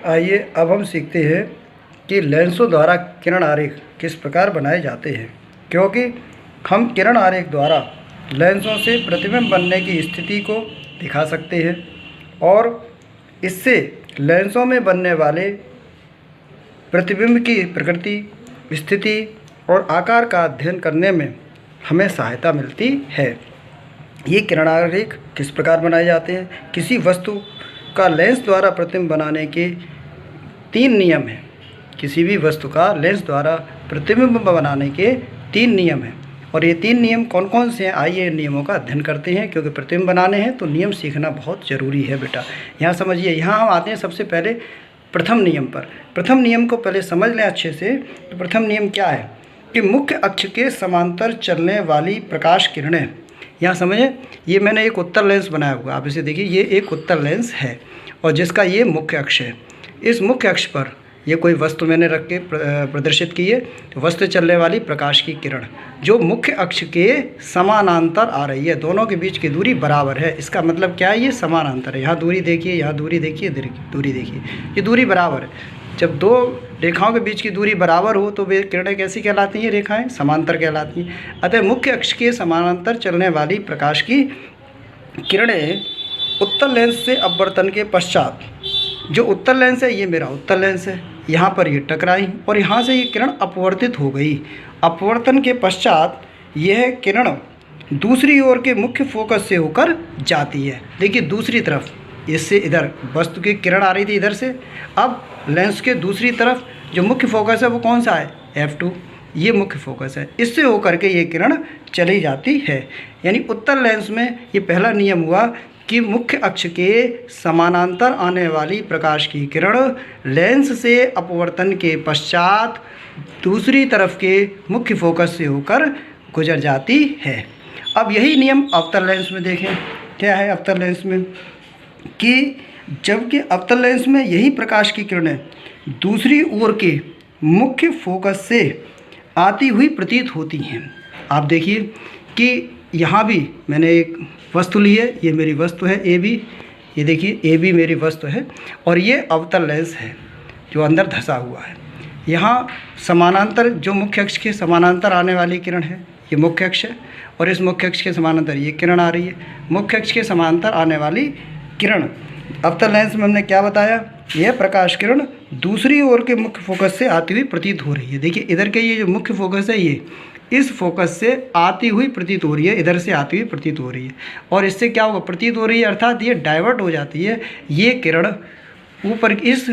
आइए अब हम सीखते हैं कि लेंसों द्वारा किरण आरेख किस प्रकार बनाए जाते हैं, क्योंकि हम किरण आरेख द्वारा लेंसों से प्रतिबिंब बनने की स्थिति को दिखा सकते हैं और इससे लेंसों में बनने वाले प्रतिबिंब की प्रकृति, स्थिति और आकार का अध्ययन करने में हमें सहायता मिलती है। ये किरण आरेख किस प्रकार बनाए जाते हैं? किसी वस्तु का लेंस द्वारा प्रतिबिंब बनाने के 3 नियम हैं। किसी भी वस्तु का लेंस द्वारा प्रतिबिंब बनाने के 3 नियम हैं और ये 3 नियम कौन कौन से हैं, आइए इन नियमों का अध्ययन करते हैं। क्योंकि प्रतिबिंब बनाने हैं तो नियम सीखना बहुत ज़रूरी है बेटा। यहाँ समझिए, यहाँ हम आते हैं सबसे पहले प्रथम नियम पर। प्रथम नियम को पहले समझ लें अच्छे से। तो प्रथम नियम क्या है कि मुख्य अक्ष के समांतर चलने वाली प्रकाश किरणें, यहाँ समझें, ये मैंने एक उत्तल लेंस बनाया हुआ, आप इसे देखिए, ये एक उत्तल लेंस है और जिसका ये मुख्य अक्ष है। इस मुख्य अक्ष पर ये कोई वस्तु मैंने रख के प्रदर्शित की है। तो वस्तु चलने वाली प्रकाश की किरण जो मुख्य अक्ष के समानांतर आ रही है, दोनों के बीच की दूरी बराबर है। इसका मतलब क्या है? ये समानांतर है। यहाँ दूरी देखिए, यहाँ दूरी देखिए, दूरी देखिए, ये दूरी बराबर है। जब 2 रेखाओं के बीच की दूरी बराबर हो तो वे किरणें कैसी कहलाती हैं? रेखाएं समांतर कहलाती हैं। अतः मुख्य अक्ष के समानांतर चलने वाली प्रकाश की किरणें उत्तल लेंस से अपवर्तन के पश्चात, जो उत्तल लेंस है, ये मेरा उत्तल लेंस है, यहाँ पर ये टकराई और यहाँ से ये किरण अपवर्तित हो गई। अपवर्तन के पश्चात यह किरण दूसरी ओर के मुख्य फोकस से होकर जाती है। देखिए दूसरी तरफ, इससे इधर वस्तु की किरण आ रही थी इधर से, अब लेंस के दूसरी तरफ जो मुख्य फोकस है वो कौन सा है? F2, ये मुख्य फोकस है। इससे होकर के ये किरण चली जाती है। यानी उत्तल लेंस में ये पहला नियम हुआ कि मुख्य अक्ष के समानांतर आने वाली प्रकाश की किरण लेंस से अपवर्तन के पश्चात दूसरी तरफ के मुख्य फोकस से होकर गुजर जाती है। अब यही नियम अवतल लेंस में देखें। क्या है अवतल लेंस में? कि जबकि अवतल लेंस में यही प्रकाश की किरणें दूसरी ओर के मुख्य फोकस से आती हुई प्रतीत होती हैं। आप देखिए कि यहाँ भी मैंने एक वस्तु ली है, ये मेरी वस्तु है AB, ये देखिए AB मेरी वस्तु है और ये अवतल लेंस है जो अंदर धंसा हुआ है। यहाँ समानांतर, जो मुख्य अक्ष के समानांतर आने वाली किरण है, ये मुख्य अक्ष है और इस मुख्य अक्ष के समानांतर ये किरण आ रही है। मुख्य अक्ष के समानांतर आने वाली किरण अवतल लेंस में हमने क्या बताया? यह प्रकाश किरण दूसरी ओर के मुख्य फोकस से आती हुई प्रतीत हो रही है। देखिए इधर के ये जो मुख्य फोकस है, ये इस फोकस से आती हुई प्रतीत हो रही है, इधर से आती हुई प्रतीत हो रही है। और इससे क्या होगा? प्रतीत हो रही है अर्थात ये डाइवर्ट हो जाती है। ये किरण ऊपर इस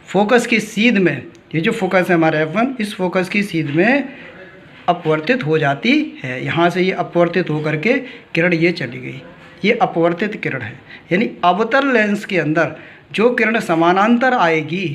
फोकस की सीध में, ये जो फोकस है हमारा F1, इस फोकस की सीध में अपवर्तित हो जाती है। यहाँ से ये अपवर्तित होकर के किरण ये चली गई, ये अपवर्तित किरण है। यानी अवतल लेंस के अंदर जो किरण समानांतर आएगी,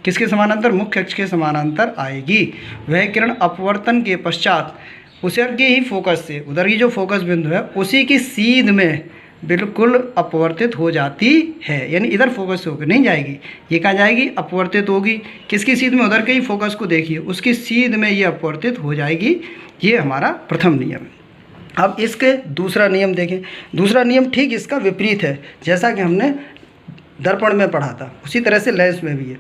किसके समानांतर? मुख्य अक्ष के समानांतर आएगी, वह किरण अपवर्तन के पश्चात उधर के ही फोकस से, उधर की जो फोकस बिंदु है उसी की सीध में बिल्कुल अपवर्तित हो जाती है। यानी इधर फोकस से होकर नहीं जाएगी, ये कहाँ जाएगी? अपवर्तित होगी। किसकी सीध में? उधर के ही फोकस को देखिए, उसकी सीध में ये अपवर्तित हो जाएगी। ये हमारा प्रथम नियम है। अब इसके दूसरा नियम देखें। दूसरा नियम ठीक इसका विपरीत है, जैसा कि हमने दर्पण में पढ़ा था, उसी तरह से लेंस में भी है।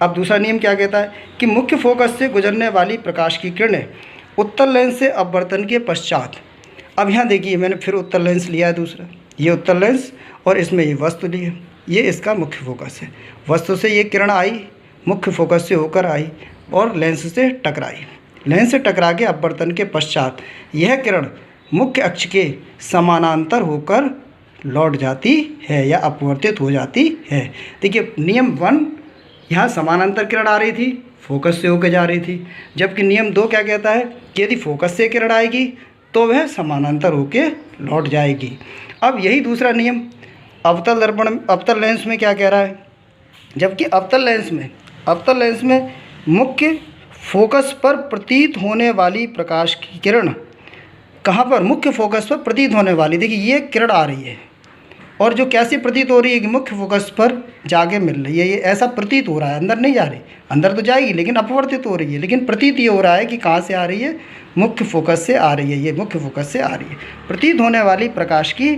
अब दूसरा नियम क्या कहता है कि मुख्य फोकस से गुजरने वाली प्रकाश की किरणें उत्तल लेंस से अपवर्तन के पश्चात, अब यहाँ देखिए मैंने फिर उत्तल लेंस लिया है दूसरा, ये उत्तल लेंस और इसमें ये वस्तु ली है, ये इसका मुख्य फोकस है। वस्तु से ये किरण आई, मुख्य फोकस से होकर आई और लेंस से टकराई। लेंस से टकरा के अपवर्तन के पश्चात यह किरण मुख्य अक्ष के समानांतर होकर लौट जाती है या अपवर्तित हो जाती है। देखिए नियम 1, यहाँ समानांतर किरण आ रही थी, फोकस से होकर जा रही थी, जबकि नियम 2 क्या कहता है कि यदि फोकस से किरण आएगी तो वह समानांतर होकर लौट जाएगी। अब यही दूसरा नियम अवतल दर्पण, अवतल लेंस में क्या कह रहा है? जबकि अवतल लेंस में मुख्य फोकस पर प्रतीत होने वाली प्रकाश की किरण, कहाँ पर? मुख्य फोकस पर प्रतीत होने वाली। देखिए ये किरण आ रही है और जो कैसे प्रतीत हो रही है कि मुख्य फोकस पर जाके मिल रही है, ये ऐसा प्रतीत हो रहा है, अंदर नहीं जा रही, अंदर तो जाएगी लेकिन अपवर्तित हो रही है। लेकिन प्रतीत ये हो रहा है कि कहाँ से आ रही है? मुख्य फोकस से आ रही है, ये मुख्य फोकस से आ रही है। प्रतीत होने वाली प्रकाश की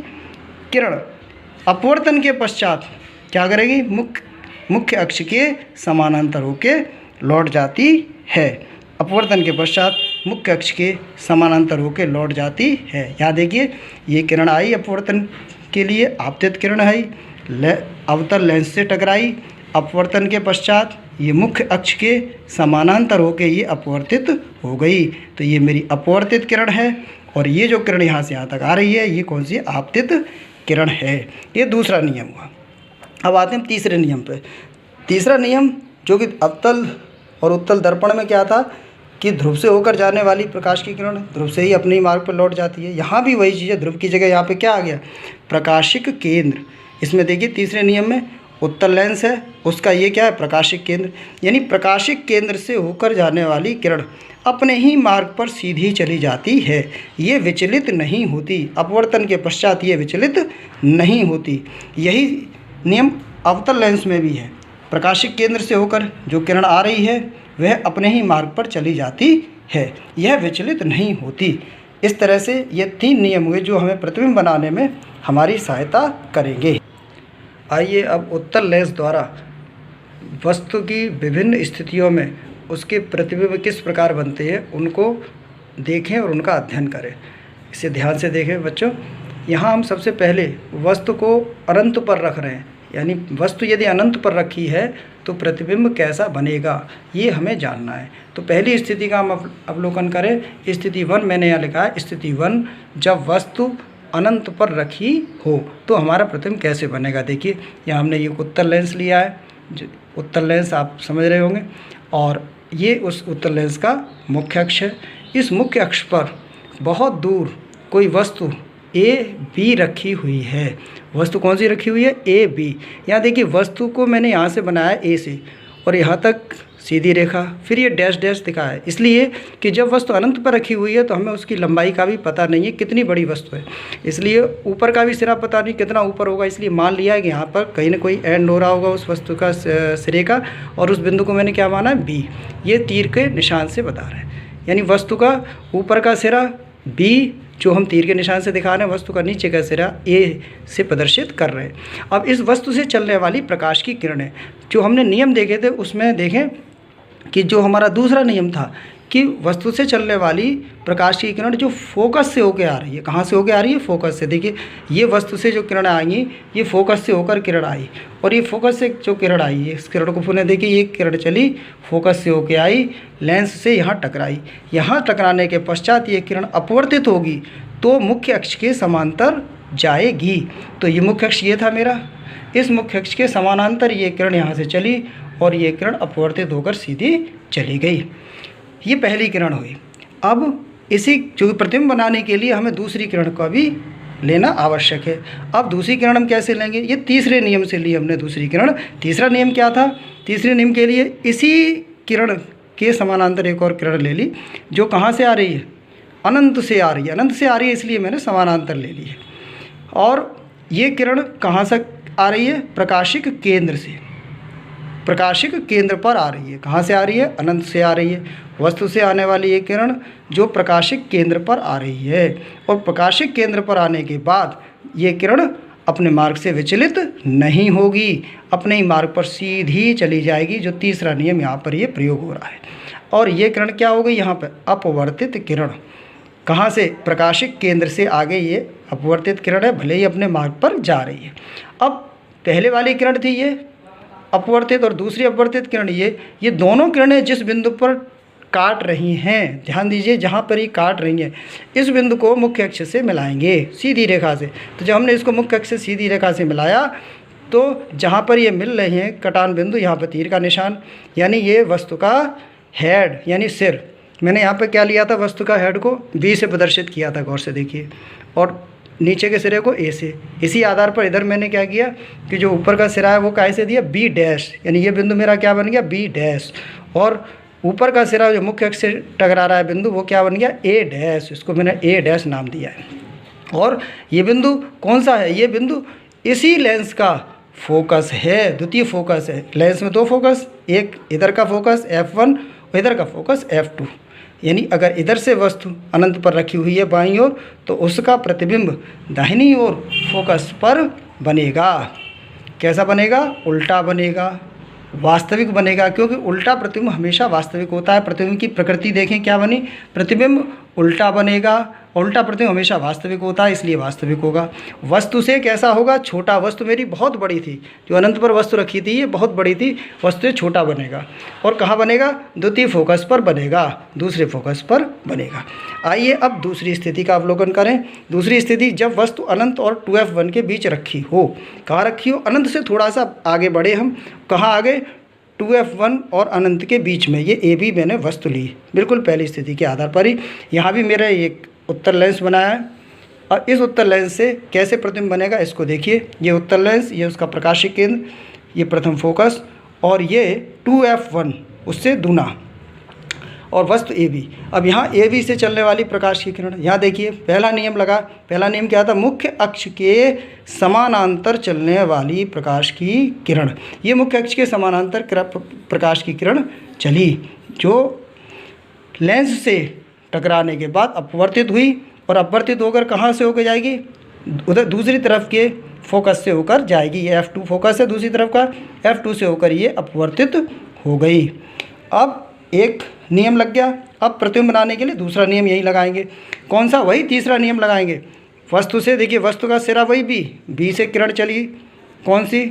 किरण अपवर्तन के पश्चात क्या करेगी? मुख्य अक्ष के समानांतर होके लौट जाती है। अपवर्तन के पश्चात मुख्य अक्ष के समानांतर होकर लौट जाती है। यहाँ देखिए, ये किरण आई अपवर्तन के लिए, आपतित किरण आई, अवतल लेंस से टकराई, अपवर्तन के पश्चात ये मुख्य अक्ष के समानांतर होकर ये अपवर्तित हो गई। तो ये मेरी अपवर्तित किरण है, और ये जो किरण यहाँ से यहाँ तक आ रही है ये कौन सी आपतित किरण है। ये दूसरा नियम हुआ। अब आते हैं तीसरे नियम पे। तीसरा नियम जो कि अवतल और उत्तल दर्पण में क्या था कि ध्रुव से होकर जाने वाली प्रकाश की किरण ध्रुव से ही अपने मार्ग पर लौट जाती है। यहाँ भी वही चीज़ है, ध्रुव की जगह यहाँ पे क्या आ गया, प्रकाशिक केंद्र। इसमें देखिए तीसरे नियम में उत्तल लेंस है, उसका ये क्या है, प्रकाशिक केंद्र। यानी प्रकाशिक केंद्र से होकर जाने वाली किरण अपने ही मार्ग पर सीधी चली जाती है, ये विचलित नहीं होती। अपवर्तन के पश्चात ये विचलित नहीं होती। यही नियम अवतल लेंस में भी है। प्रकाशिक केंद्र से होकर जो किरण आ रही है वह अपने ही मार्ग पर चली जाती है, यह विचलित नहीं होती। इस तरह से ये 3 नियम हुए जो हमें प्रतिबिंब बनाने में हमारी सहायता करेंगे। आइए अब उत्तल लेंस द्वारा वस्तु की विभिन्न स्थितियों में उसके प्रतिबिंब किस प्रकार बनते हैं उनको देखें और उनका अध्ययन करें। इसे ध्यान से देखें बच्चों। यहाँ हम सबसे पहले वस्तु को अनंत पर रख रहे हैं, यानी वस्तु यदि अनंत पर रखी है तो प्रतिबिंब कैसा बनेगा ये हमें जानना है। तो पहली स्थिति का हम अवलोकन करें। स्थिति 1 मैंने यहाँ लिखा है, स्थिति 1 जब वस्तु अनंत पर रखी हो तो हमारा प्रतिबिंब कैसे बनेगा। देखिए यहाँ हमने ये उत्तल लेंस लिया है, उत्तल लेंस आप समझ रहे होंगे, और ये उस उत्तल लेंस का मुख्य अक्ष है। इस मुख्य अक्ष पर बहुत दूर कोई वस्तु ए बी रखी हुई है। वस्तु कौन सी रखी हुई है, ए बी। यहाँ देखिए वस्तु को मैंने यहाँ से बनाया ए से और यहाँ तक सीधी रेखा, फिर ये डैश डैश दिखा है, इसलिए कि जब वस्तु अनंत पर रखी हुई है तो हमें उसकी लंबाई का भी पता नहीं है कितनी बड़ी वस्तु है, इसलिए ऊपर का भी सिरा पता नहीं कितना ऊपर होगा, इसलिए मान लिया है कि यहाँ पर कहीं ना कोई एंड हो रहा होगा उस वस्तु का सिरे का, और उस बिंदु को मैंने क्या माना, बी। ये तीर के निशान से बता रहे हैं, यानी वस्तु का ऊपर का सिरा बी जो हम तीर के निशान से दिखा रहे हैं, वस्तु का नीचे का सिरा ए से प्रदर्शित कर रहे हैं। अब इस वस्तु से चलने वाली प्रकाश की किरणें जो हमने नियम देखे थे उसमें देखें कि जो हमारा दूसरा नियम था कि वस्तु से चलने वाली प्रकाश की किरण जो फोकस से होकर आ रही है, कहाँ से होकर आ रही है, फोकस से। देखिए ये वस्तु से जो किरण आएंगी ये फोकस से होकर किरण आई, और ये फोकस से जो किरण आई है इस किरण को पुनः देखिए, ये किरण चली फोकस से होकर आई, लेंस से यहाँ टकराई, यहाँ टकराने के पश्चात ये किरण अपवर्तित होगी तो मुख्य अक्ष के समांतर जाएगी। तो ये मुख्य अक्ष ये था मेरा, इस मुख्य अक्ष के समानांतर ये किरण यहाँ से चली और ये किरण अपवर्तित होकर सीधी चली गई। ये पहली किरण हुई। अब इसी जो प्रतिबिंब बनाने के लिए हमें दूसरी किरण का भी लेना आवश्यक है। अब दूसरी किरण हम कैसे लेंगे, ये तीसरे नियम से ली हमने दूसरी किरण। तीसरा नियम क्या था, तीसरे नियम के लिए इसी किरण के समानांतर एक और किरण ले ली जो कहाँ से आ रही है, अनंत से आ रही है। अनंत से आ रही है इसलिए मैंने समानांतर ले ली है। और ये किरण कहाँ से आ रही है, प्रकाशिक केंद्र से, प्रकाशिक केंद्र पर आ रही है। कहाँ से आ रही है, अनंत से आ रही है। वस्तु से आने वाली ये किरण जो प्रकाशिक केंद्र पर आ रही है, और प्रकाशिक केंद्र पर आने के बाद ये किरण अपने मार्ग से विचलित नहीं होगी, अपने ही मार्ग पर सीधी चली जाएगी, जो तीसरा नियम यहाँ पर ये प्रयोग हो रहा है। और ये किरण क्या हो गई, यहाँ पर अपवर्तित किरण। कहाँ से, प्रकाशिक केंद्र से आगे ये अपवर्तित किरण है, भले ही अपने मार्ग पर जा रही है। अब पहले वाली किरण थी ये अपवर्तित और दूसरी अपवर्तित किरण ये दोनों किरणें जिस बिंदु पर काट रही हैं, ध्यान दीजिए जहाँ पर ये काट रही हैं, इस बिंदु को मुख्य अक्ष से मिलाएंगे सीधी रेखा से। तो जब हमने इसको मुख्य अक्ष से सीधी रेखा से मिलाया तो जहाँ पर ये मिल रहे हैं कटान बिंदु, यहाँ पर तीर का निशान, यानी ये वस्तु का हेड यानी सिर। मैंने यहाँ पर क्या लिया था, वस्तु का हेड को बी से प्रदर्शित किया था, गौर से देखिए, और नीचे के सिरे को ए से। इसी आधार पर इधर मैंने क्या किया कि जो ऊपर का सिरा है वो काय से दिया, बी डैश, यानी ये बिंदु मेरा क्या बन गया, बी डैश। और ऊपर का सिरा जो मुख्य अक्ष से टकरा रहा है बिंदु वो क्या बन गया, ए डैश, इसको मैंने ए डैश नाम दिया है। और ये बिंदु कौन सा है, ये बिंदु इसी लेंस का फोकस है, द्वितीय फोकस है। लेंस में 2 फोकस, एक इधर का फोकस F1 और इधर का फोकस F2। यानी अगर इधर से वस्तु अनंत पर रखी हुई है बाईं ओर तो उसका प्रतिबिंब दाहिनी ओर फोकस पर बनेगा। कैसा बनेगा, उल्टा बनेगा। वास्तविक बनेगा, क्योंकि उल्टा प्रतिबिंब हमेशा वास्तविक होता है। प्रतिबिंब की प्रकृति देखें क्या बनी, प्रतिबिंब उल्टा बनेगा, उल्टा प्रतिबिंब हमेशा वास्तविक होता है, इसलिए वास्तविक होगा। वस्तु से कैसा होगा, छोटा। वस्तु मेरी बहुत बड़ी थी, जो अनंत पर वस्तु रखी थी ये बहुत बड़ी थी, वस्तु से छोटा बनेगा। और कहाँ बनेगा, द्वितीय फोकस पर बनेगा, दूसरे फोकस पर बनेगा। आइए अब दूसरी स्थिति का अवलोकन करें। दूसरी स्थिति, जब वस्तु अनंत और 2f1 के बीच रखी हो। कहाँ रखी हो, अनंत से थोड़ा सा आगे बढ़े हम, कहाँ आगे, 2f1 और अनंत के बीच में। ये ए बी मैंने वस्तु ली, बिल्कुल पहली स्थिति के आधार पर ही। यहाँ भी मेरा एक उत्तर लेंस बनाया है, और इस उत्तर लेंस से कैसे प्रतिबिंब बनेगा इसको देखिए। ये उत्तर लेंस, ये उसका प्रकाशिक केंद्र, ये प्रथम फोकस, और ये 2f1 उससे दूना, और वस्तु ए बी। अब यहाँ ए बी से चलने वाली प्रकाश की किरण, यहाँ देखिए पहला नियम लगा। पहला नियम क्या था, मुख्य अक्ष के समानांतर चलने वाली प्रकाश की किरण। ये मुख्य अक्ष के समानांतर प्रकाश की किरण चली, जो लेंस से टकराने के बाद अपवर्तित हुई, और अपवर्तित होकर कहाँ से होकर जाएगी, उधर दूसरी तरफ के फोकस से होकर जाएगी। ये F2 फोकस है दूसरी तरफ का, F2 से होकर ये अपवर्तित हो गई। अब एक नियम लग गया। अब प्रतिबिंब बनाने के लिए दूसरा नियम यही लगाएंगे। कौन सा, वही तीसरा नियम लगाएंगे। वस्तु से देखिए, वस्तु का सिरा वही बी से किरण चली, कौन सी,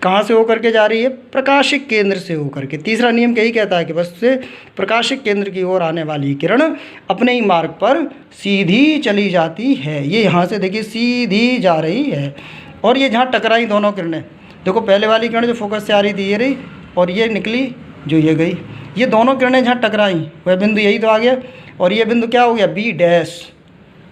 कहाँ से होकर के जा रही है, प्रकाशिक केंद्र से होकर के। तीसरा नियम यही कहता है कि वस्तु से प्रकाशिक केंद्र की ओर आने वाली किरण अपने ही मार्ग पर सीधी चली जाती है। ये यहाँ से देखिए सीधी जा रही है, और ये जहाँ टकराई दोनों किरणें, देखो पहले वाली किरण जो फोकस से आ रही थी ये रही, और ये निकली जो ये गई। ये दोनों किरणें जहाँ टकराई वह बिंदु यही तो आ गया, और ये बिंदु क्या हो गया, बी डैश,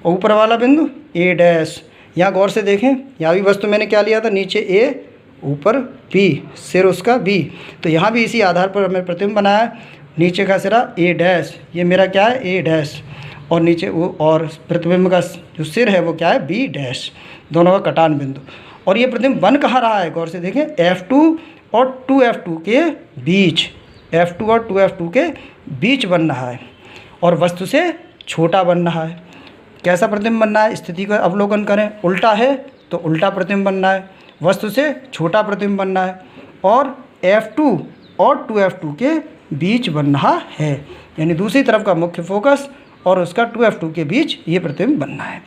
और ऊपर वाला बिंदु ए डैश। यहाँ गौर से देखें, यहाँ भी वस्तु मैंने क्या लिया था, नीचे ए ऊपर बी, सिर उसका बी। तो यहाँ भी इसी आधार पर हमें प्रतिबिंब बनाया। नीचे का सिरा ए डैश, ये मेरा क्या है, ए डैश, और नीचे वो, और प्रतिबिंब का जो सिर है वो क्या है, बी डैश, दोनों का कटान बिंदु। और ये प्रतिबिंब बन कहाँ रहा है, गौर से देखें, F2 और 2f2 के बीच, F2 और 2f2 के बीच बन रहा है, और वस्तु से छोटा बन रहा है। कैसा प्रतिबिंब बनना है, स्थिति का अवलोकन करें। उल्टा है तो उल्टा प्रतिबिंब बनना है, वस्तु से छोटा प्रतिबिंब बनना है, और F2 और 2f2 के बीच बन रहा है, यानी दूसरी तरफ का मुख्य फोकस और उसका 2f2 के बीच ये प्रतिबिंब बनना है।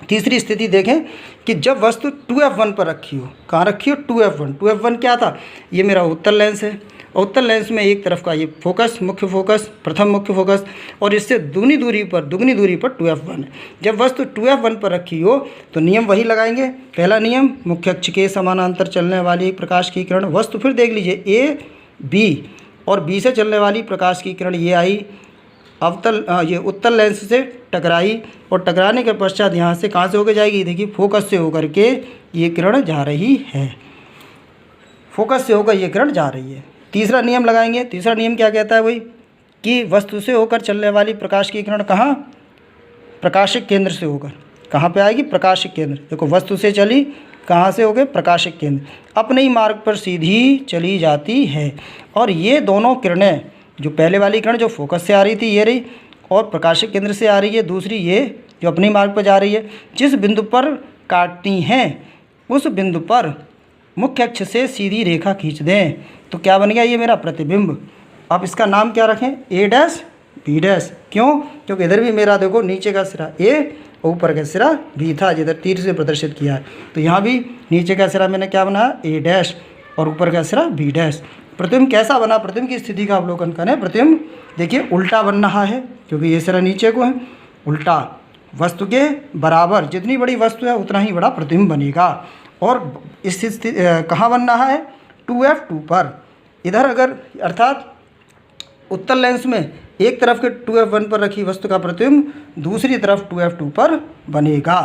तीसरी स्थिति देखें कि जब वस्तु 2f1 पर रखी हो। कहाँ रखी हो, 2f1। 2f1 क्या था, ये मेरा उत्तर लेंस है, और उत्तर लेंस में एक तरफ का ये फोकस, मुख्य फोकस, प्रथम मुख्य फोकस, और इससे दुगनी दूरी पर 2f1 है। जब वस्तु 2f1 पर रखी हो तो नियम वही लगाएंगे। पहला नियम, मुख्य अक्ष के समानांतर चलने वाली प्रकाश की किरण, वस्तु फिर देख लीजिए ए बी, और बी से चलने वाली प्रकाश की किरण ये आई, अवतल ये उत्तर लेंस से टकराई, और टकराने के पश्चात यहाँ से कहाँ से होकर जाएगी, देखिए फोकस से होकर के ये किरण जा रही है, फोकस से होकर ये किरण जा रही है। तीसरा नियम लगाएंगे। तीसरा नियम क्या कहता है, वही कि वस्तु से होकर चलने वाली प्रकाश की किरण कहाँ, प्रकाशिक केंद्र से होकर कहाँ पे आएगी, प्रकाशिक केंद्र। देखो वस्तु से चली, कहाँ से होकर, प्रकाशिक केंद्र, अपने ही मार्ग पर सीधी चली जाती है। और ये दोनों किरणें, जो पहले वाली किरण जो फोकस से आ रही थी ये रही, और प्रकाशिक केंद्र से आ रही है दूसरी, ये जो अपने ही मार्ग पर जा रही है, जिस बिंदु पर काटती हैं उस बिंदु पर मुख्य अक्ष से सीधी रेखा खींच दें, तो क्या बन गया, ये मेरा प्रतिबिंब। अब इसका नाम क्या रखें, ए डैश बी डैश। क्यों, क्योंकि इधर भी मेरा देखो नीचे का सिरा ए, ऊपर का सिरा बी था, जिधर तीर से प्रदर्शित किया है। तो यहाँ भी नीचे का सिरा मैंने क्या बनाया, ए डैश, और ऊपर का सिरा बी डैश। प्रतिबिंब कैसा बना, प्रतिबिंब की स्थिति का अवलोकन करें। प्रतिबिंब देखिए उल्टा बन रहा है, क्योंकि ये सिरा नीचे को है, उल्टा, वस्तु के बराबर, जितनी बड़ी वस्तु है उतना ही बड़ा प्रतिबिंब बनेगा। और इस स्थिति कहाँ बन रहा है, 2f2 पर। इधर अगर, अर्थात उत्तर लेंस में एक तरफ के 2f1 पर रखी वस्तु का प्रतिबिंब दूसरी तरफ 2f2 पर बनेगा।